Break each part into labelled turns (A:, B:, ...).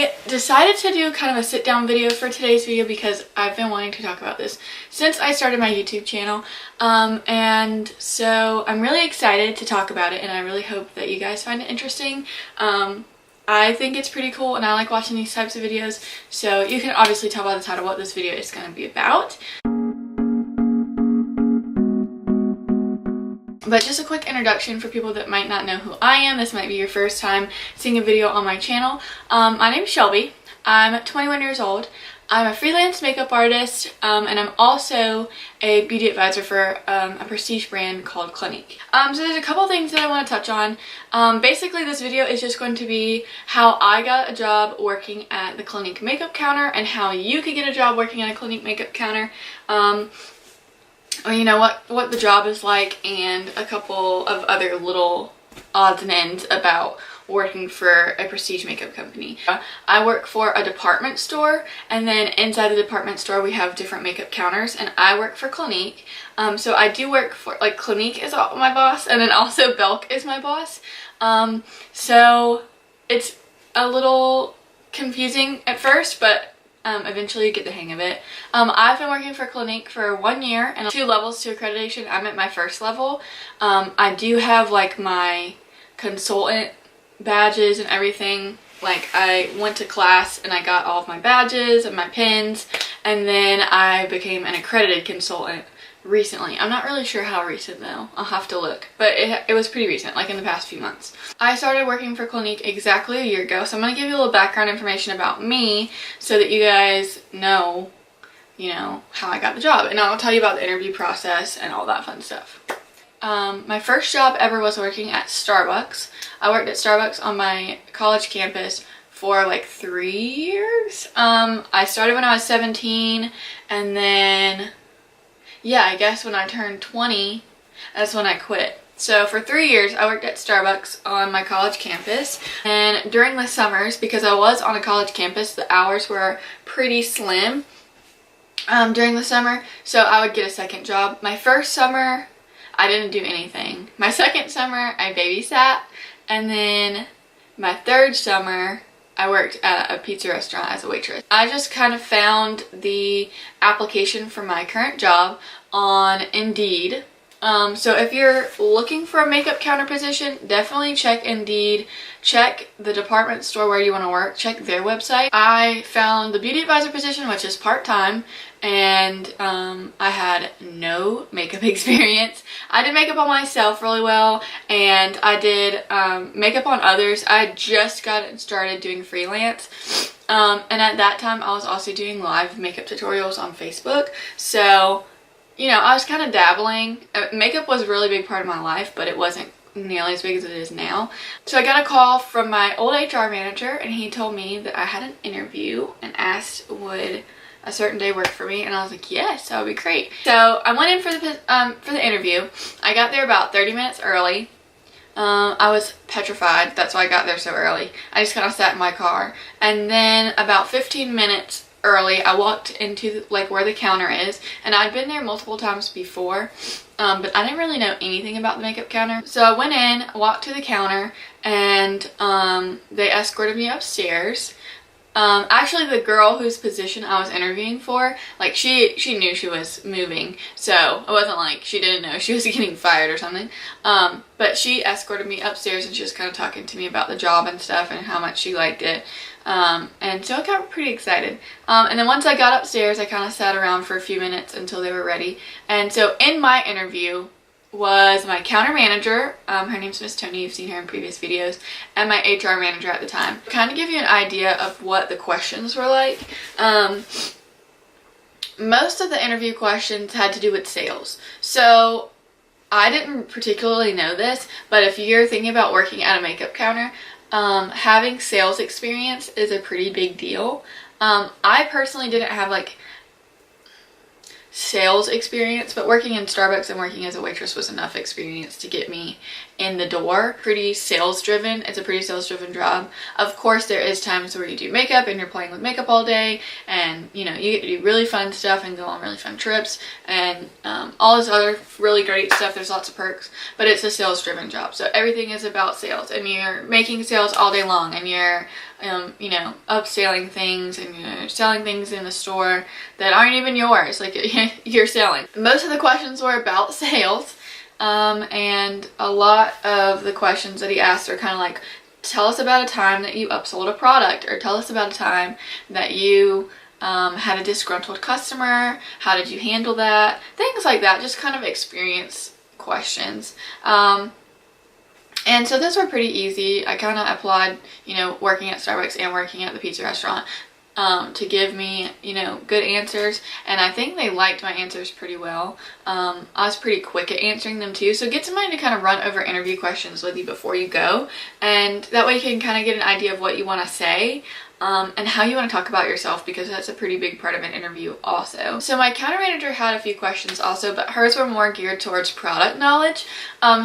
A: I decided to do kind of a sit down video for today's video because I've been wanting to talk about this since I started my YouTube channel, and so I'm really excited to talk about it, and I really hope that you guys find it interesting. I think it's pretty cool and I like watching these types of videos, so you can obviously tell by the title what this video is going to be about. But just a quick introduction for people that might not know who I am. This might be your first time seeing a video on my channel. My name is Shelby. I'm 21 years old. I'm a freelance makeup artist, and I'm also a beauty advisor for a prestige brand called Clinique. So there's a couple things that I want to touch on. Basically, this video is just going to be how I got a job working at the Clinique makeup counter and how you could get a job working at a Clinique makeup counter. Or, you know, what the job is like, and a couple of other little odds and ends about working for a prestige makeup company. I work for a department store, and then inside the department store we have different makeup counters, and I work for Clinique. So I do work for, like, Clinique is my boss, and then also Belk is my boss. So it's a little confusing at first, but eventually you get the hang of it. I've been working for Clinique for 1 year and 2 levels to accreditation. I'm at my first level. I do have like my consultant badges and everything. Like, I went to class and I got all of my badges and my pins, and then I became an accredited consultant recently. I'm not really sure how recent though. I'll have to look, but it was pretty recent, like in the past few months. I started working for Clinique exactly a year ago, so I'm going to give you a little background information about me so that you guys know, you know, how I got the job, and I'll tell you about the interview process and all that fun stuff. My first job ever was working at Starbucks. I worked at Starbucks on my college campus for like 3 years. I started when I was 17, and then yeah, I guess when I turned 20, that's when I quit. So for 3 years, I worked at Starbucks on my college campus. And during the summers, because I was on a college campus, the hours were pretty slim during the summer. So I would get a second job. My first summer, I didn't do anything. My second summer, I babysat. And then my third summer, I worked at a pizza restaurant as a waitress. I just kind of found the application for my current job on Indeed. So if you're looking for a makeup counter position, definitely check Indeed. Check the department store where you want to work. Check their website. I found the beauty advisor position, which is part-time, and I had no makeup experience. I did makeup on myself really well, and I did makeup on others. I just got started doing freelance, and at that time I was also doing live makeup tutorials on Facebook. So, you know, I was kind of dabbling. Makeup was a really big part of my life, but it wasn't nearly as big as it is now. So I got a call from my old HR manager, and he told me that I had an interview and asked would a certain day work for me, and I was like, yes, that would be great. So I went in for the interview. I got there about 30 minutes early. I was petrified. That's why I got there so early. I just kind of sat in my car, and then about 15 minutes early, I walked into like where the counter is, and I'd been there multiple times before, but I didn't really know anything about the makeup counter. So I went in, walked to the counter, and they escorted me upstairs. Actually, the girl whose position I was interviewing for, like, she knew she was moving, so it wasn't like she didn't know she was getting fired or something. But she escorted me upstairs, and she was kind of talking to me about the job and stuff and how much she liked it. And so I got pretty excited. And then once I got upstairs, I kind of sat around for a few minutes until they were ready. And so in my interview was my counter manager, her name's Miss Tony, you've seen her in previous videos, and my HR manager at the time. To kind of give you an idea of what the questions were like, most of the interview questions had to do with sales. So I didn't particularly know this, but if you're thinking about working at a makeup counter, having sales experience is a pretty big deal. I personally didn't have like sales experience, but working in Starbucks and working as a waitress was enough experience to get me in the door. Pretty sales driven. It's a pretty sales driven job. Of course, there is times where you do makeup and you're playing with makeup all day, and you know, you get to do really fun stuff and go on really fun trips and all this other really great stuff. There's lots of perks, but it's a sales driven job, so everything is about sales, and you're making sales all day long, and you're you know, upselling things and, you know, selling things in the store that aren't even yours, like you're selling. Most of the questions were about sales, and a lot of the questions that he asked are kind of like, tell us about a time that you upsold a product, or tell us about a time that you had a disgruntled customer, how did you handle that, things like that, just kind of experience questions. And so those were pretty easy. I kind of applied, you know, working at Starbucks and working at the pizza restaurant to give me, you know, good answers, and I think they liked my answers pretty well. I was pretty quick at answering them too, so get somebody to kind of run over interview questions with you before you go, and that way you can kind of get an idea of what you want to say. And how you want to talk about yourself, because that's a pretty big part of an interview also. So my counter manager had a few questions also, but hers were more geared towards product knowledge.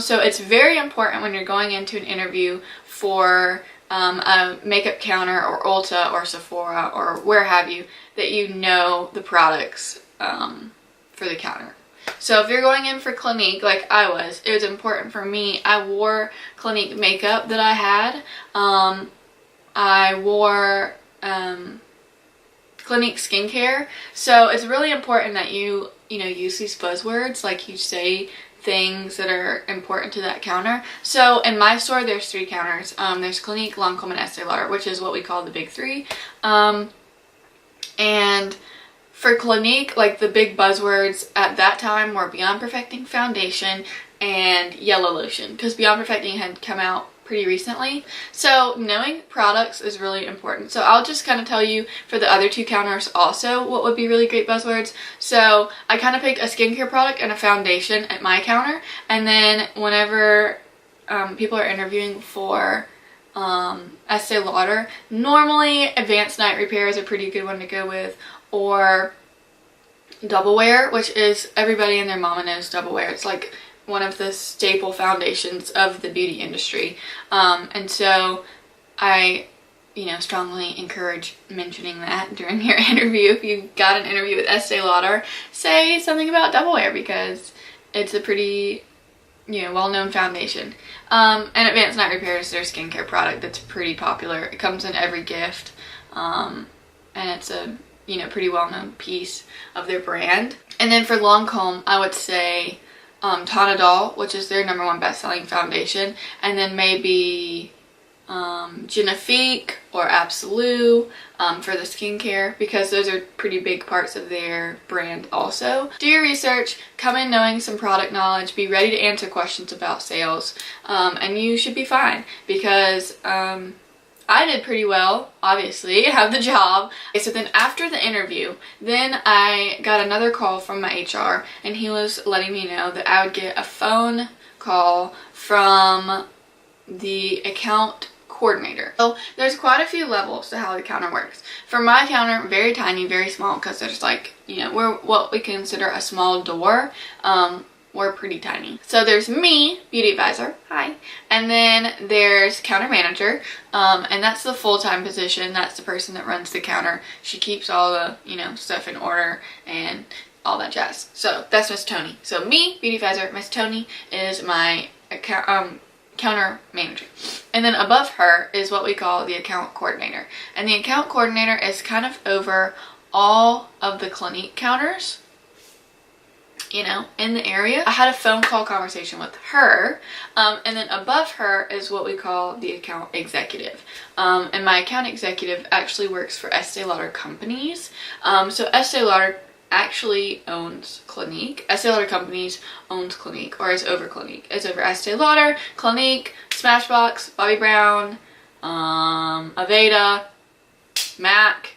A: So it's very important when you're going into an interview for a makeup counter or Ulta or Sephora or where have you, that you know the products for the counter. So if you're going in for Clinique like I was, it was important for me. I wore Clinique makeup that I had. I wore Clinique skincare, so it's really important that you know, use these buzzwords, like you say things that are important to that counter. So in my store there's 3 counters. There's Clinique, Lancome, and Estee Lauder, which is what we call the big 3. And for Clinique, like the big buzzwords at that time were Beyond Perfecting Foundation and Yellow Lotion, because Beyond Perfecting had come out pretty recently. So knowing products is really important. So I'll just kind of tell you for the other 2 counters also what would be really great buzzwords. So I kind of picked a skincare product and a foundation at my counter, and then whenever people are interviewing for Estee Lauder, normally Advanced Night Repair is a pretty good one to go with, or Double Wear, which is, everybody and their mama knows Double Wear. It's like one of the staple foundations of the beauty industry, and so I, you know, strongly encourage mentioning that during your interview. If you got an interview with Estee Lauder, say something about Double Wear, because it's a pretty, you know, well-known foundation. And Advanced Night Repair is their skincare product that's pretty popular. It comes in every gift, and it's a, you know, pretty well-known piece of their brand. And then for Lancome, I would say Tonadol, which is their #1 best-selling foundation, and then maybe Genifique or Absolute for the skincare, because those are pretty big parts of their brand also. Do your research, come in knowing some product knowledge, be ready to answer questions about sales, and you should be fine, because I did pretty well, obviously, I have the job. Okay, so then after the interview, then I got another call from my HR, and he was letting me know that I would get a phone call from the account coordinator. So there's quite a few levels to how the counter works. For my counter, very tiny, very small, because there's like, you know, we're what we consider a small door. We're pretty tiny. So there's me, beauty advisor, hi, and then there's counter manager, and that's the full-time position. That's the person that runs the counter. She keeps all the, you know, stuff in order and all that jazz. So that's Miss Tony. So me, beauty advisor, Miss Tony is my counter manager, and then above her is what we call the account coordinator, and the account coordinator is kind of over all of the Clinique counters, you know, in the area. I had a phone call conversation with her, and then above her is what we call the account executive, and my account executive actually works for Estee Lauder companies. So Estee Lauder actually owns Clinique. Estee Lauder Companies owns Clinique, or is over Clinique. It's over Estee Lauder, Clinique, Smashbox, Bobbi Brown, Aveda, MAC,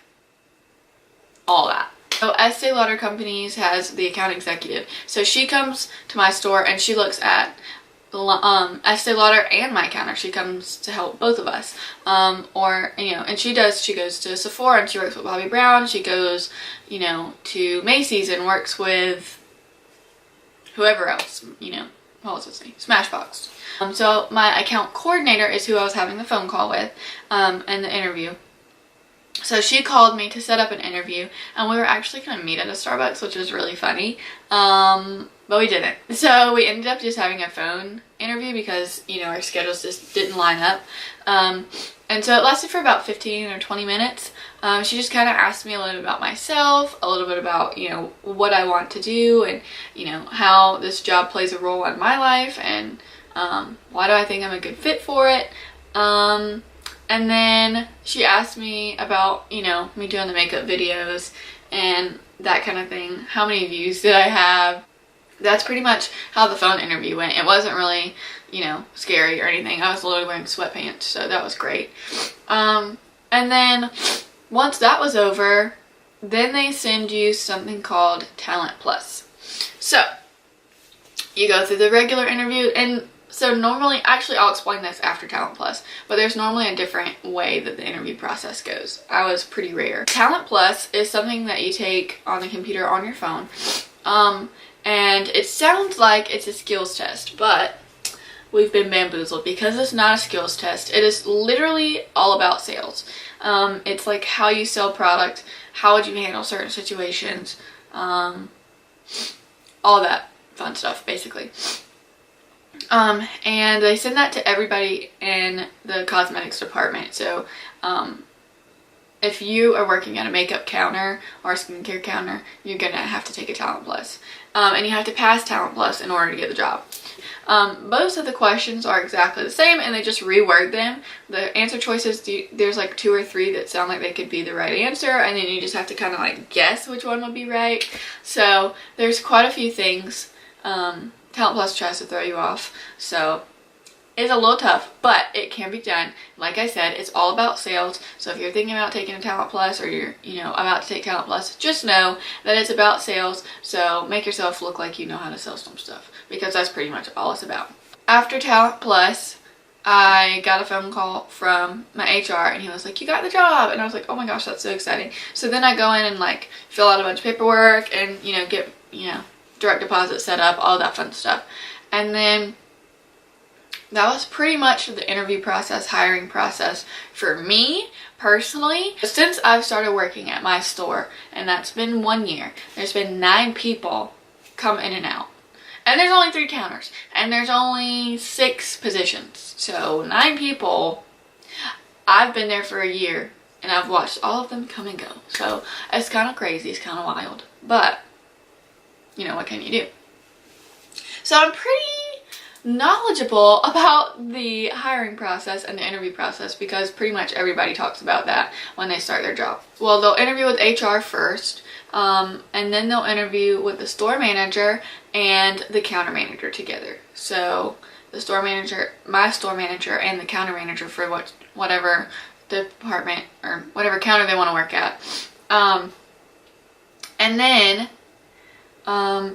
A: all that. So Estee Lauder Companies has the account executive. So she comes to my store and she looks at Estee Lauder and my counter. She comes to help both of us. Or, you know, and she goes to Sephora and she works with Bobbi Brown. She goes, you know, to Macy's and works with whoever else, you know, what was I saying? Smashbox. So my account coordinator is who I was having the phone call with, and the interview. So she called me to set up an interview, and we were actually going to meet at a Starbucks, which was really funny, but we didn't. So we ended up just having a phone interview because, you know, our schedules just didn't line up. And And so it lasted for about 15 or 20 minutes. She just kind of asked me a little bit about myself, a little bit about, you know, what I want to do and, you know, how this job plays a role in my life and why do I think I'm a good fit for it. And then she asked me about, you know, me doing the makeup videos and that kind of thing. How many views did I have? That's pretty much how the phone interview went. It wasn't really, you know, scary or anything. I was literally wearing sweatpants, so that was great. And then once that was over, then they send you something called Talent Plus. So you go through the regular interview, and so normally, actually I'll explain this after Talent Plus, but there's normally a different way that the interview process goes. I was pretty rare. Talent Plus is something that you take on the computer on your phone. And it sounds like it's a skills test, but we've been bamboozled because it's not a skills test. It is literally all about sales. It's like how you sell product, how would you handle certain situations, all that fun stuff basically. And they send that to everybody in the cosmetics department. So if you are working at a makeup counter or a skincare counter, you're gonna have to take a Talent Plus. And you have to pass Talent Plus in order to get the job. Most of the questions are exactly the same and they just reword them. The answer choices, there's like 2 or 3 that sound like they could be the right answer, and then you just have to kind of like guess which one would be right. So there's quite a few things. Talent Plus tries to throw you off, so it's a little tough, but it can be done. Like I said, it's all about sales. So if you're thinking about taking a Talent Plus, or you're, you know, about to take Talent Plus, just know that it's about sales. So make yourself look like you know how to sell some stuff, because that's pretty much all it's about. After Talent Plus, I got a phone call from my HR and he was like, "You got the job." And I was like, "Oh my gosh, that's so exciting." So then I go in and like fill out a bunch of paperwork and, you know, get, you know, direct deposit set up, all that fun stuff. And then that was pretty much the interview process, hiring process for me personally. Since I've started working at my store, and that's been 1 year, there's been 9 people come in and out. And there's only 3 counters, and there's only 6 positions. So 9 people. I've been there for a year, and I've watched all of them come and go. So it's kind of crazy, it's kind of wild. But, you know, what can you do? So I'm pretty knowledgeable about the hiring process and the interview process, because pretty much everybody talks about that when they start their job. Well, they'll interview with HR first, and then they'll interview with the store manager and the counter manager together. So the store manager, my store manager, and the counter manager for whatever department or whatever counter they want to work at. And then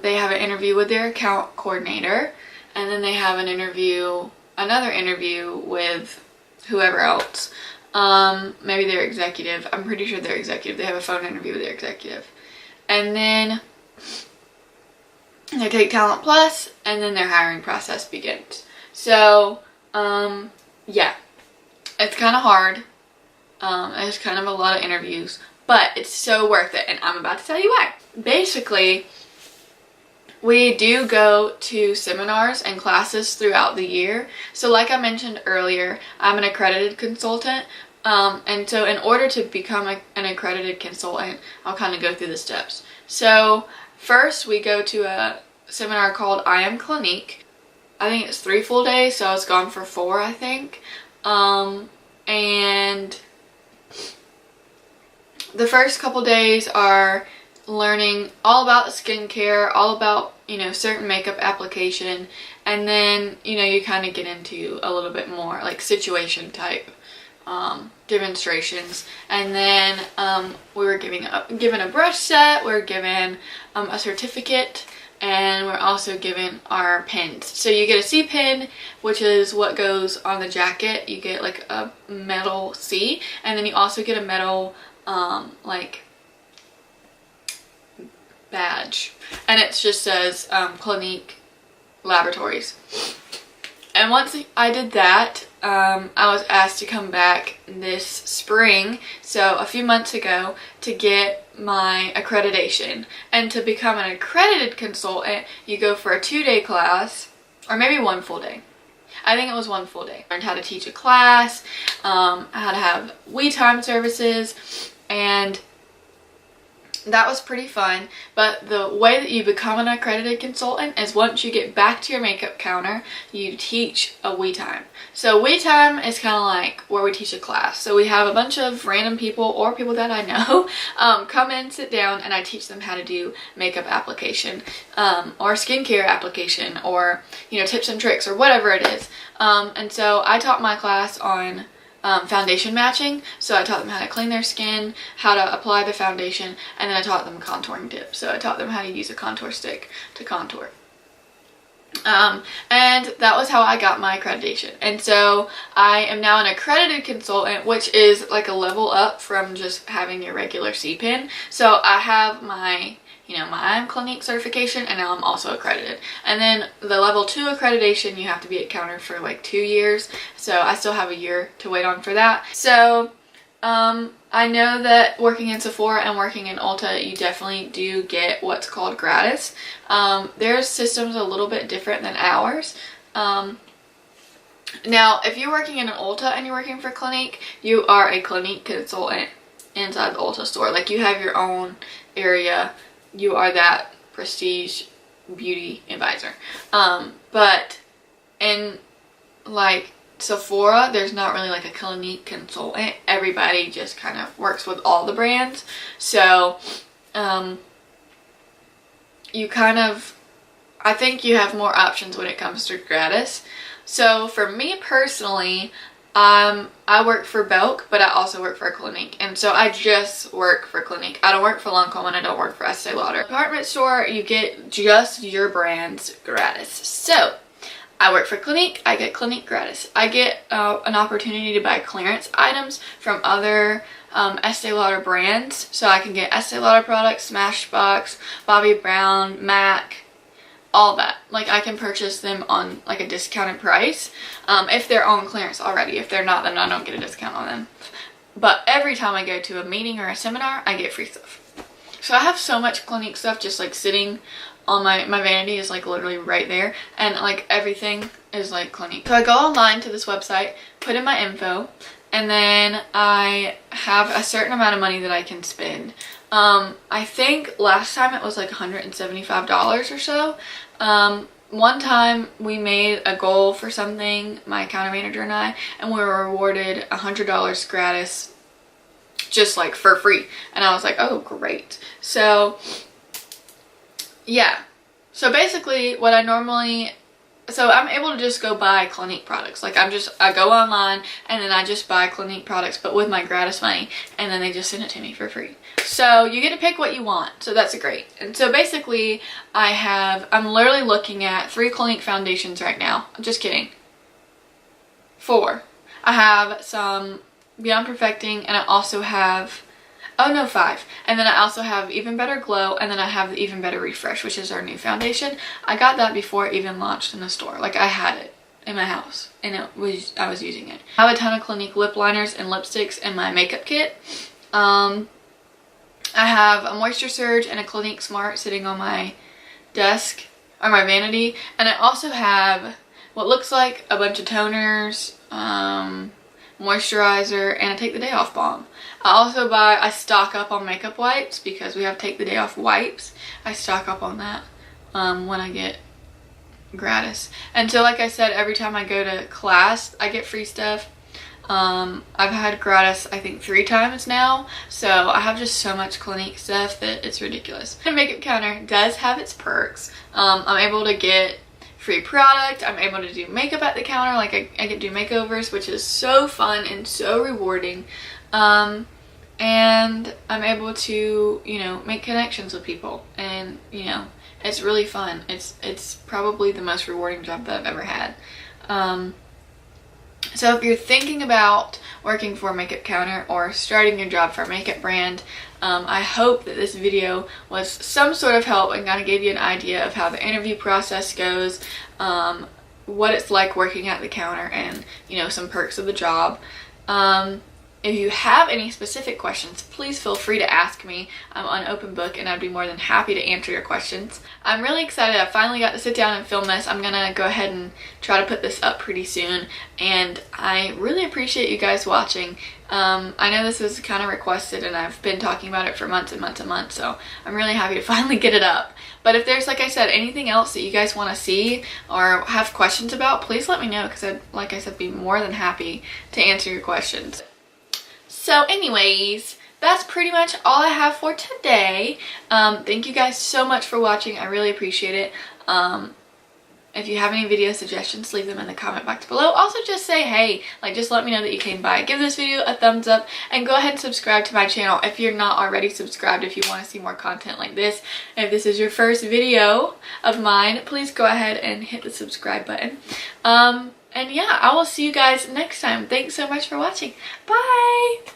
A: they have an interview with their account coordinator, and then they have another interview with whoever else. Maybe their executive. I'm pretty sure they're executive. They have a phone interview with their executive. And then they take Talent Plus, and then their hiring process begins. So, yeah, it's kind of hard. There's kind of a lot of interviews, but it's so worth it, and I'm about to tell you why. Basically, we do go to seminars and classes throughout the year. So like I mentioned earlier, I'm an accredited consultant. And so in order to become an accredited consultant, I'll kind of go through the steps. So first we go to a seminar called I Am Clinique. I think it's 3 full days, so I was gone for 4, I think. And the first couple days are learning all about skincare, all about, you know, certain makeup application, and then, you know, you kind of get into a little bit more like situation type demonstrations. And then we were given a brush set, we were given a certificate, and we're also given our pins. So you get a C pin, which is what goes on the jacket. You get like a metal C, and then you also get a metal like badge, and it just says Clinique Laboratories. And once I did that, I was asked to come back this spring, so a few months ago, to get my accreditation. And to become an accredited consultant, you go for a 2-day class, or maybe 1 full day. I think it was 1 full day. I learned how to teach a class, how to have we time services, and that was pretty fun. But the way that you become an accredited consultant is once you get back to your makeup counter, you teach a we time. So we time is kind of like where we teach a class. So we have a bunch of random people or people that I know come in, sit down, and I teach them how to do makeup application or skincare application, or tips and tricks or whatever it is. And so I taught my class on foundation matching. So I taught them how to clean their skin, how to apply the foundation, and then I taught them contouring tips. So I taught them how to use a contour stick to contour. And that was how I got my accreditation. And so I am now an accredited consultant, which is like a level up from just having your regular CPIN. So I have my my Clinique certification, and now I'm also accredited. And then the level 2 accreditation, you have to be at counter for like 2 years. So I still have a year to wait on for that. So I know that working in Sephora and working in Ulta, you definitely do get what's called gratis. Their system's a little bit different than ours. Now, if you're working in an Ulta and you're working for Clinique, you are a Clinique consultant inside the Ulta store. Like, you have your own area. You are that prestige beauty advisor. But in like Sephora, there's not really like a Clinique consultant. Everybody just kind of works with all the brands. So you kind of, I think you have more options when it comes to gratis. So for me personally, I work for Belk, but I also work for Clinique, and so I just work for Clinique. I don't work for Lancome, and I don't work for Estee Lauder. Department store, you get just your brands gratis. So I work for Clinique, I get Clinique gratis. I get an opportunity to buy clearance items from other Estee Lauder brands, so I can get Estee Lauder products, Smashbox, Bobbi Brown, MAC, all that. Like, I can purchase them on like a discounted price if they're on clearance already. If they're not, then I don't get a discount on them. But every time I go to a meeting or a seminar, I get free stuff. So I have so much Clinique stuff just like sitting on my vanity is like literally right there, and like everything is like Clinique. So I go online to this website, put in my info, and then I have a certain amount of money that I can spend. I think last time it was like $175 or so. One time we made a goal for something, my counter manager and I, and we were rewarded $100 gratis, just like for free. And I was like, oh great. So yeah, so basically what I normally, so I'm able to just go buy Clinique products. Like, I go online and then I just buy Clinique products, but with my gratis money, and then they just send it to me for free. So you get to pick what you want. So that's great. And so basically I'm literally looking at 3 Clinique foundations right now. I'm just kidding. 4. I have some Beyond Perfecting, and I also have, 5. And then I also have Even Better Glow, and then I have the Even Better Refresh, which is our new foundation. I got that before it even launched in the store. Like, I had it in my house, and I was using it. I have a ton of Clinique lip liners and lipsticks in my makeup kit. I have a Moisture Surge and a Clinique Smart sitting on my desk, or my vanity. And I also have what looks like a bunch of toners, moisturizer, and a Take the Day Off balm. I stock up on makeup wipes because we have Take the Day Off wipes. I stock up on that when I get gratis. And so like I said, every time I go to class, I get free stuff. I've had gratis I think 3 times now, so I have just so much Clinique stuff that it's ridiculous. The makeup counter does have its perks. I'm able to get free product. I'm able to do makeup at the counter. Like, I get to do makeovers, which is so fun and so rewarding. And I'm able to, make connections with people, and it's really fun. It's probably the most rewarding job that I've ever had. So if you're thinking about working for a makeup counter or starting your job for a makeup brand, I hope that this video was some sort of help and kind of gave you an idea of how the interview process goes, what it's like working at the counter, and some perks of the job. if you have any specific questions, please feel free to ask me. I'm an open book and I'd be more than happy to answer your questions. I'm really excited. I finally got to sit down and film this. I'm gonna go ahead and try to put this up pretty soon, and I really appreciate you guys watching. I know this was kind of requested and I've been talking about it for months and months and months, so I'm really happy to finally get it up. But if there's, like I said, anything else that you guys want to see or have questions about, please let me know, because I'd, like I said, be more than happy to answer your questions. So anyways, that's pretty much all I have for today. Thank you guys so much for watching. I really appreciate it. If you have any video suggestions, leave them in the comment box below. Also, just say hey, like, just let me know that you came by. Give this video a thumbs up and go ahead and subscribe to my channel if you're not already subscribed, if you want to see more content like this. If this is your first video of mine, please go ahead and hit the subscribe button. And yeah, I will see you guys next time. Thanks so much for watching. Bye!